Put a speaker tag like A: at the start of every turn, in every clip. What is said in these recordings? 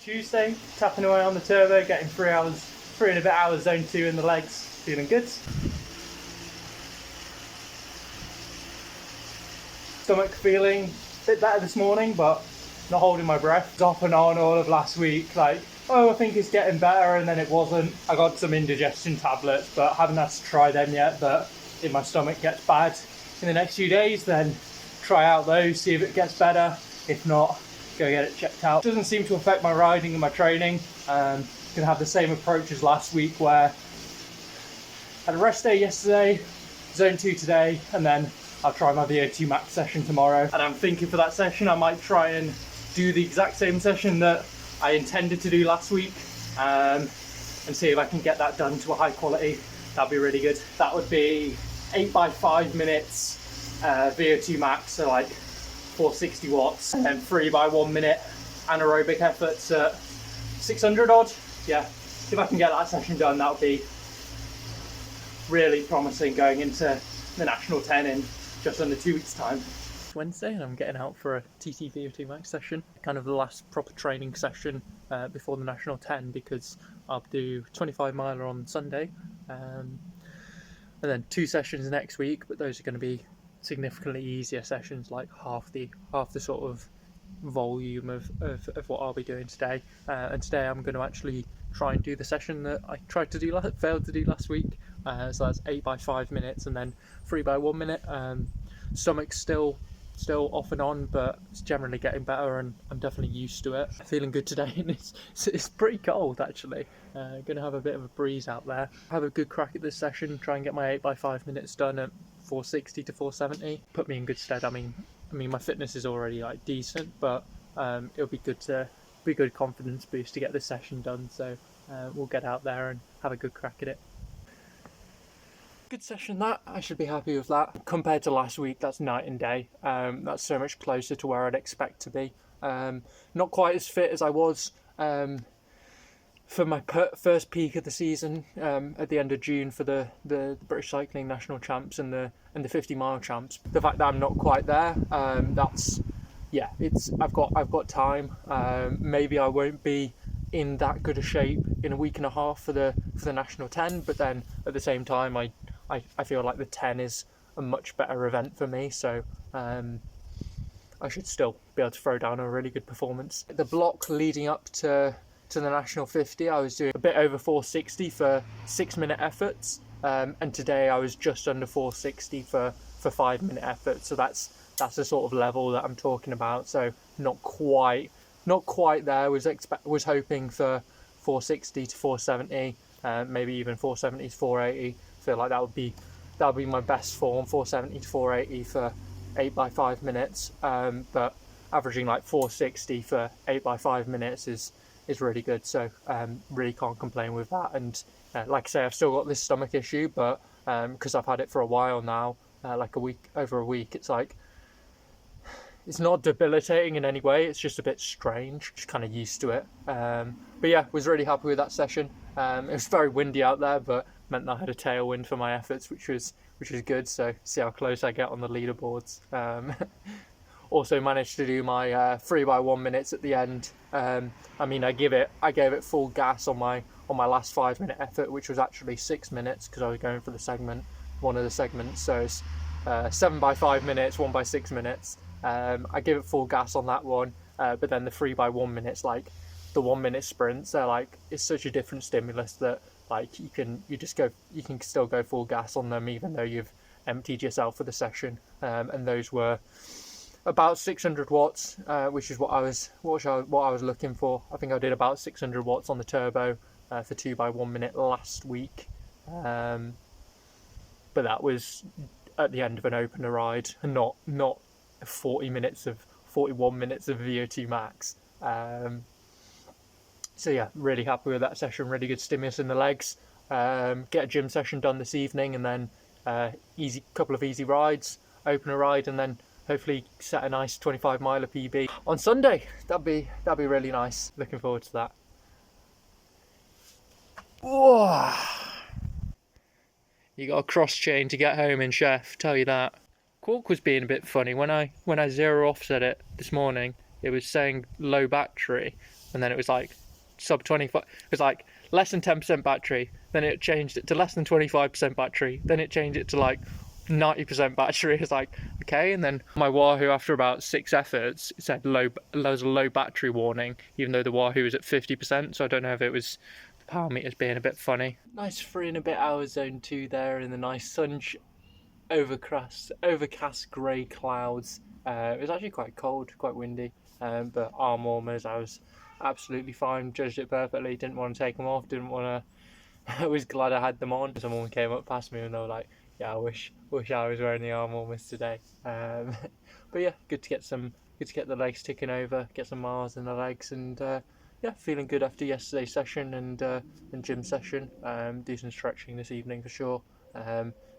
A: Tuesday, tapping away on the turbo, getting 3 and a bit hours zone 2 in the legs, feeling good. Stomach feeling a bit better this morning, but not holding my breath. Off and on all of last week, like, oh, I think it's getting better, and then it wasn't. I got some indigestion tablets, but haven't had to try them yet. But if my stomach gets bad in the next few days, then try out those, see if it gets better. If not, go get it checked out. It doesn't seem to affect my riding and my training. Gonna have the same approach as last week, where I had a rest day yesterday, zone 2 today, and then I'll try my VO2 max session tomorrow. And I'm thinking for that session I might try and do the exact same session that I intended to do last week, and see if I can get that done to a high quality. That'd be really good. That would be 8 by 5 minutes VO2 max, so like 460 watts, and then 3 by 1 minute anaerobic efforts at 600 odd. Yeah, if I can get that session done, that would be really promising going into the National 10 in just under 2 weeks' time. It's Wednesday and I'm getting out for a TT VO2 max session, kind of the last proper training session before the National 10, because I'll do 25 miler on Sunday, and then 2 sessions next week, but those are going to be significantly easier sessions, like half the sort of volume of what I'll be doing today. And today I'm going to actually try and do the session that I failed to do last week. So that's 8 by 5 minutes and then 3 by 1 minute. Stomach's still off and on, but it's generally getting better, and I'm definitely used to it. Feeling good today, and it's pretty cold actually. Gonna have a bit of a breeze out there. Have a good crack at this session, try and get my 8 by 5 minutes done at 460 to 470. Put me in good stead. I mean my fitness is already like decent, but it'll be good confidence boost to get this session done. So we'll get out there and have a good crack at it. Good session that. I should be happy with that. Compared to last week, that's night and day. That's so much closer to where I'd expect to be. Not quite as fit as I was for my first peak of the season at the end of June for the British Cycling National Champs and the 50 mile champs. The fact that I'm not quite there, I've got time. Maybe I won't be in that good a shape in a week and a half for the National 10, but then at the same time I feel like the 10 is a much better event for me, so I should still be able to throw down a really good performance. The block leading up to the National 50, I was doing a bit over 460 for 6-minute efforts, and today I was just under 460 for 5-minute efforts. So that's the sort of level that I'm talking about. So not quite there. Was hoping for 460 to 470, maybe even 470 to 480. Feel like that would be my best form, 470 to 480 for 8 by 5 minutes. But averaging like 460 for 8 by 5 minutes is really good. So really can't complain with that. And like I say, I've still got this stomach issue, but because I've had it for a while now, like over a week, it's like, it's not debilitating in any way. It's just a bit strange, just kind of used to it. But yeah, was really happy with that session. It was very windy out there, but meant that I had a tailwind for my efforts, which was good. So see how close I get on the leaderboards. Also managed to do my 3 by 1 minutes at the end. I mean, I gave it full gas on my last 5-minute effort, which was actually 6 minutes because I was going for one of the segments. So it's 7 by 5 minutes, 1 by 6 minutes. I gave it full gas on that one, but then the 3 by 1 minutes, like the 1 minute sprints, they're like, it's such a different stimulus that like you can still go full gas on them even though you've emptied yourself for the session. And those were about 600 watts, which is what I was looking for. I think I did about 600 watts on the turbo for 2 by 1 minute last week, but that was at the end of an opener ride, and not 41 minutes of VO2 max. So yeah, really happy with that session. Really good stimulus in the legs. Get a gym session done this evening, and then couple of easy rides, opener ride, and then hopefully set a nice 25 miler PB on Sunday. That'd be really nice. Looking forward to that. Whoa. You got a cross chain to get home in, chef, tell you that. Quark was being a bit funny when I zero offset it this morning. It was saying low battery, and then it was like sub 25. It was like less than 10% battery. Then it changed it to less than 25% battery. Then it changed it to like 90% battery. It's like, okay. And then my Wahoo, after about 6 efforts, it said there's a low battery warning, even though the Wahoo was at 50%. So I don't know if it was the power meters being a bit funny. Nice 3 and a bit hours zone 2 there in the nice overcast grey clouds. It was actually quite cold, quite windy, but arm warmers, I was absolutely fine, judged it perfectly, didn't want to take them off, didn't want to. I was glad I had them on. Someone came up past me and they were like, yeah, I wish I was wearing the arm warmers today. But yeah, good to get the legs ticking over, get some miles in the legs, and yeah, feeling good after yesterday's session and gym session. Do some stretching this evening for sure.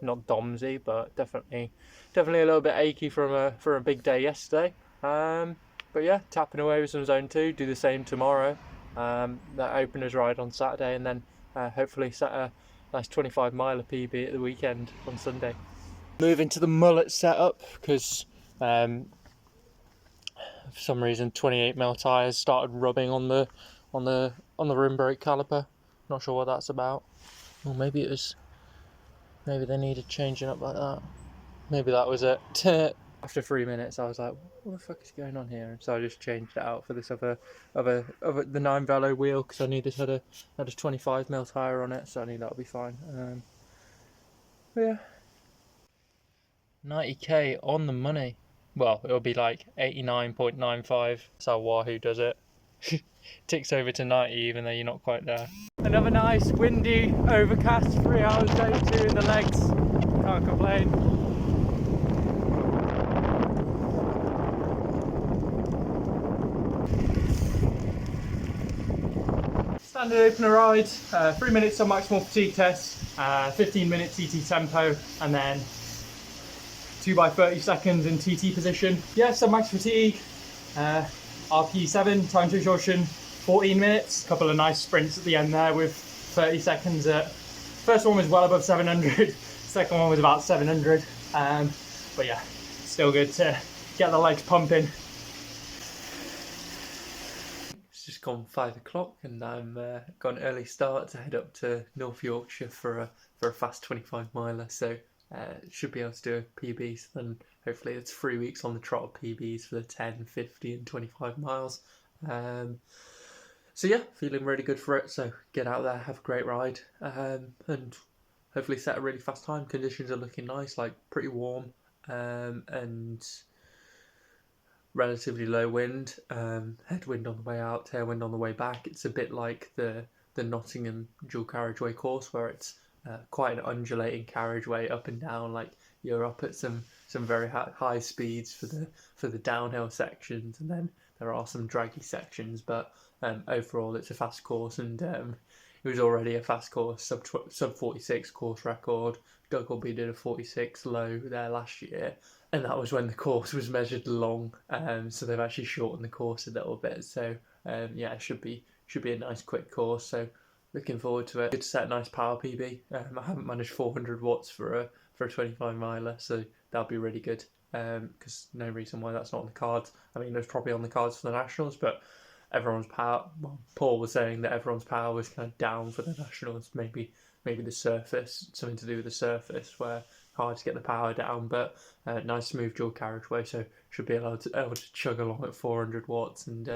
A: Not domsy, but definitely a little bit achy from a big day yesterday. But yeah, tapping away with some zone 2. Do the same tomorrow. That openers ride on Saturday, and then hopefully set a nice 25 miler PB at the weekend on Sunday. Moving to the mullet setup because for some reason 28mm tyres started rubbing on the rim brake caliper. Not sure what that's about. Or maybe they needed changing up like that. Maybe that was it. After 3 minutes I was like, what the fuck is going on here? So I just changed it out for this other the 9 Velo wheel, because I knew this had a 25mm tyre on it, so I knew that would be fine. But yeah, 90k on the money. Well, it'll be like 89.95. That's how Wahoo does it. Ticks over to 90 even though you're not quite there. Another nice windy overcast 3 hours day 2 in the legs. Can't complain. Standard opener ride, 3 minutes on maximal fatigue test, 15 minute TT tempo, and then 2 by 30 seconds in TT position. Yeah, so max fatigue, RP7, time to exhaustion, 14 minutes. A couple of nice sprints at the end there with 30 seconds at, first one was well above 700, second one was about 700. But yeah, still good to get the legs pumping. It's just gone 5 o'clock and I'm got an early start to head up to North Yorkshire for a fast 25 miler. So should be able to do a PB, so then hopefully it's 3 weeks on the trot PBs for the 10, 50 and 25 miles. So yeah, feeling really good for it, so get out there, have a great ride, and hopefully set a really fast time. Conditions are looking nice, like pretty warm, and relatively low wind, headwind on the way out, tailwind on the way back. It's a bit like the Nottingham dual carriageway course, where it's quite an undulating carriageway up and down. Like you're up at some very high speeds for the downhill sections, and then there are some draggy sections. But overall, it's a fast course, and it was already a fast course, sub 46 course record. Duggleby did a 46 low there last year, and that was when the course was measured long. So they've actually shortened the course a little bit. So yeah, it should be a nice quick course. So looking forward to it. Good to set a nice power PB. I haven't managed 400 watts for a 25 miler, so that'll be really good. Because no reason why that's not on the cards. I mean, it was probably on the cards for the Nationals, but everyone's power. Well, Paul was saying that everyone's power was kind of down for the Nationals. Maybe the surface, something to do with the surface, where hard to get the power down. But nice smooth dual carriageway, so should be able to chug along at 400 watts, and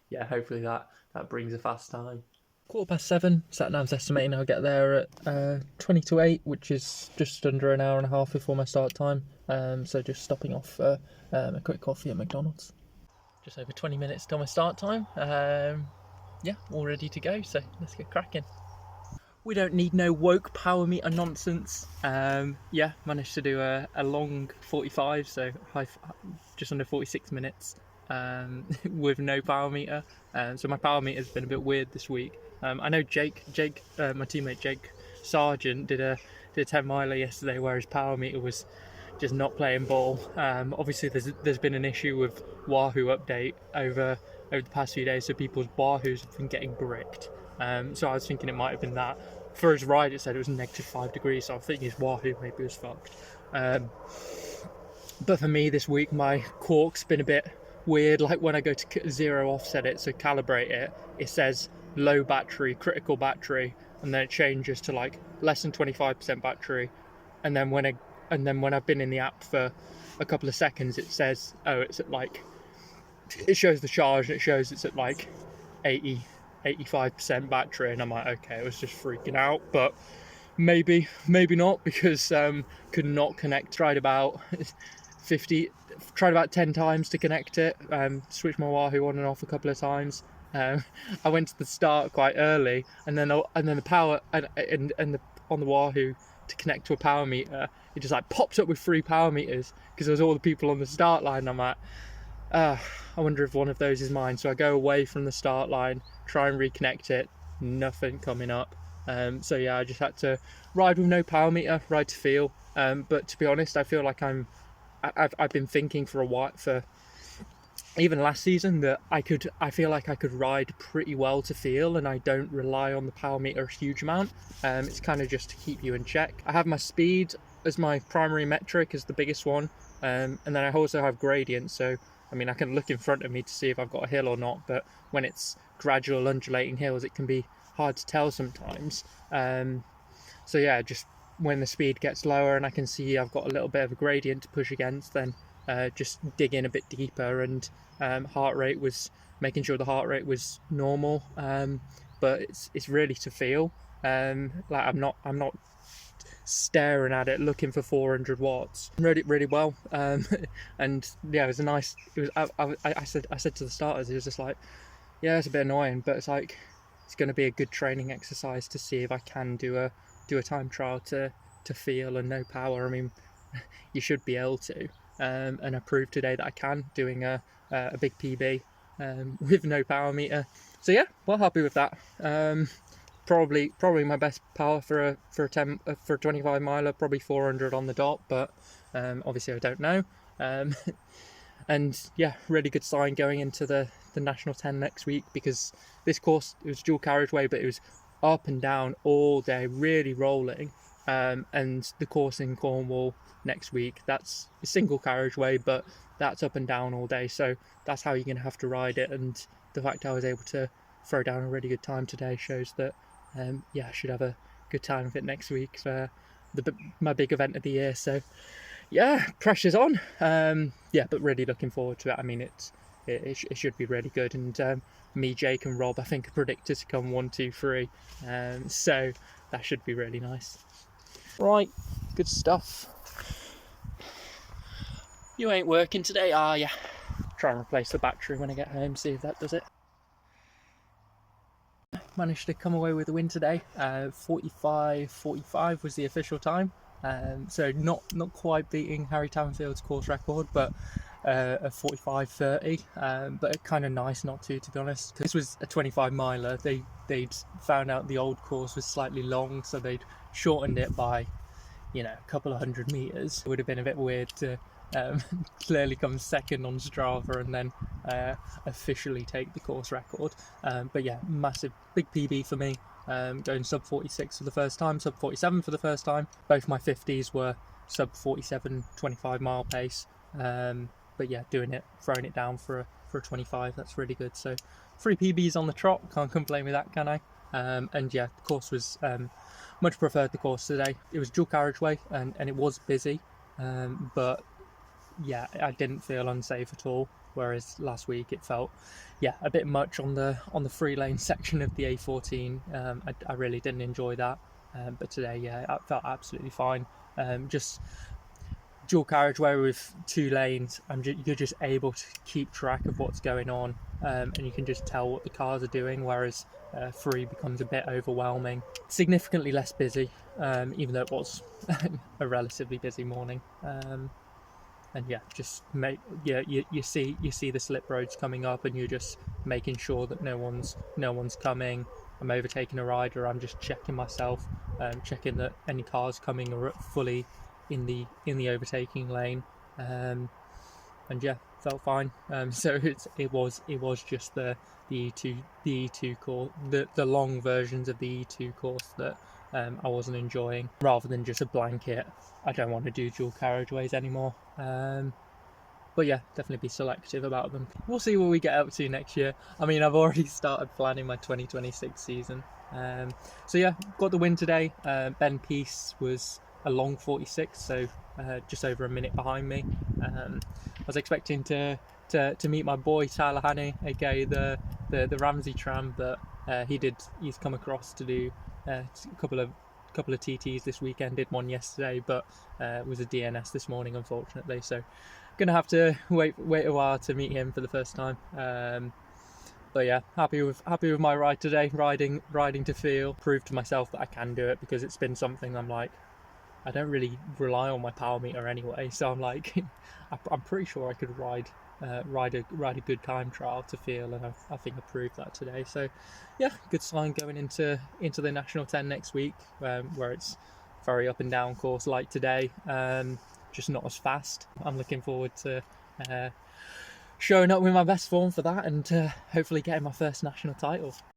A: yeah, hopefully that brings a fast time. 7:15, Satnav's estimating I'll get there at 20 to 8, which is just under an hour and a half before my start time. So just stopping off for a quick coffee at McDonald's. Just over 20 minutes till my start time. Yeah, all ready to go, so let's get cracking. We don't need no woke power meter nonsense. Yeah, managed to do a long 45, so just under 46 minutes with no power meter. So my power meter's been a bit weird this week. I know Jake, my teammate Jake Sargent did a 10 miler yesterday where his power meter was just not playing ball. Obviously there's been an issue with Wahoo update over the past few days, so people's Wahoos have been getting bricked. So I was thinking it might have been that. For his ride it said it was -5 degrees, so I think his Wahoo maybe was fucked. But for me this week my cork's been a bit weird, like when I go to zero offset it, so calibrate it, it says low battery, critical battery, and then it changes to like less than 25% battery, and then when I've been in the app for a couple of seconds, it says, oh, it's at like, it shows the charge and it shows it's at like 85% battery, and I'm like, okay, it was just freaking out. But maybe not, because could not connect. Tried about 10 times to connect it. Switched my Wahoo on and off a couple of times. I went to the start quite early, and then the power and on the Wahoo to connect to a power meter, it just like popped up with 3 power meters because there was all the people on the start line. And I'm like, I wonder if one of those is mine. So I go away from the start line, try and reconnect it, nothing coming up. So yeah, I just had to ride with no power meter, ride to feel. But to be honest, I feel like I've been thinking for a while, for even last season, that I feel like I could ride pretty well to feel, and I don't rely on the power meter a huge amount. It's kind of just to keep you in check. I have my speed as my primary metric, as the biggest one, and then I also have gradient. So I mean, I can look in front of me to see if I've got a hill or not, but when it's gradual undulating hills, it can be hard to tell sometimes. So yeah, just when the speed gets lower and I can see I've got a little bit of a gradient to push against, then just dig in a bit deeper. And heart rate was making sure the heart rate was normal, but it's really to feel. Like I'm not staring at it looking for 400 watts. Rode it really well, and yeah, it was a nice. It was. I said to the starters, it was just like, yeah, it's a bit annoying, but it's like it's going to be a good training exercise to see if I can do a time trial to feel and no power. I mean, you should be able to, and I proved today that I can, doing a big PB with no power meter. So yeah, well, happy with that. Probably my best power for a 25 miler, probably 400 on the dot, but obviously I don't know. And yeah, really good sign going into the National 10 next week, because this course, it was dual carriageway, but it was up and down all day, really rolling. And the course in Cornwall next week, that's a single carriageway, but that's up and down all day, so that's how you're going to have to ride it. And the fact I was able to throw down a really good time today shows that yeah, I should have a good time with it next week for my big event of the year. So yeah, pressure's on. Yeah, but really looking forward to it. I mean, it should be really good. And me, Jake and Rob, I think, are predicted to come 1, 2, 3. So that should be really nice. Right, good stuff. You ain't working today, are ya? Try and replace the battery when I get home, see if that does it. Managed to come away with a win today. 45 was the official time. So not quite beating Harry Townfield's course record, but a 45:30. But kind of nice not to be honest. This was a 25 miler. They'd found out the old course was slightly long, so they'd shortened it by, a couple of 100 meters. It would have been a bit weird to clearly come second on Strava and then officially take the course record. But yeah, massive, big PB for me. Going sub 46 for the first time, sub 47 for the first time. Both my 50s were sub 47 25 mile pace. But yeah, throwing it down for a 25, that's really good. So 3 PBs on the trot, can't complain with that, can I? And yeah, the course was much preferred the course today. It was dual carriageway and it was busy, but yeah, I didn't feel unsafe at all. Whereas last week it felt, yeah, a bit much on the 3-lane section of the A14. I really didn't enjoy that. But today, yeah, I felt absolutely fine. Just dual carriageway with 2 lanes, and you're just able to keep track of what's going on, and you can just tell what the cars are doing. Whereas 3 becomes a bit overwhelming. Significantly less busy, even though it was a relatively busy morning. And yeah, just you see the slip roads coming up, and you're just making sure that no one's coming. I'm overtaking a rider, I'm just checking myself, checking that any cars coming are fully in the overtaking lane, and yeah, felt fine. So it was just the E2 course, the long versions of the E2 course that I wasn't enjoying, rather than just a blanket, I don't want to do dual carriageways anymore. But yeah, definitely be selective about them. We'll see what we get up to next year. I mean, I've already started planning my 2026 season. So yeah, got the win today. Ben Peace was a long 46, so just over a minute behind me. I was expecting to meet my boy Tyler Hannay, aka the Ramsey Tram, but he's come across to do a couple of TTs this weekend. Did one yesterday, but it was a DNS this morning, unfortunately. So gonna have to wait a while to meet him for the first time. But yeah, happy with my ride today. Riding to feel, prove to myself that I can do it, because it's been something I'm like, I don't really rely on my power meter anyway. So I'm like, I'm pretty sure I could ride a good time trial to feel, and I think I proved that today. So yeah, good sign going into the National 10 next week, where it's very up and down course like today, just not as fast. I'm looking forward to showing up with my best form for that, and hopefully getting my first national title.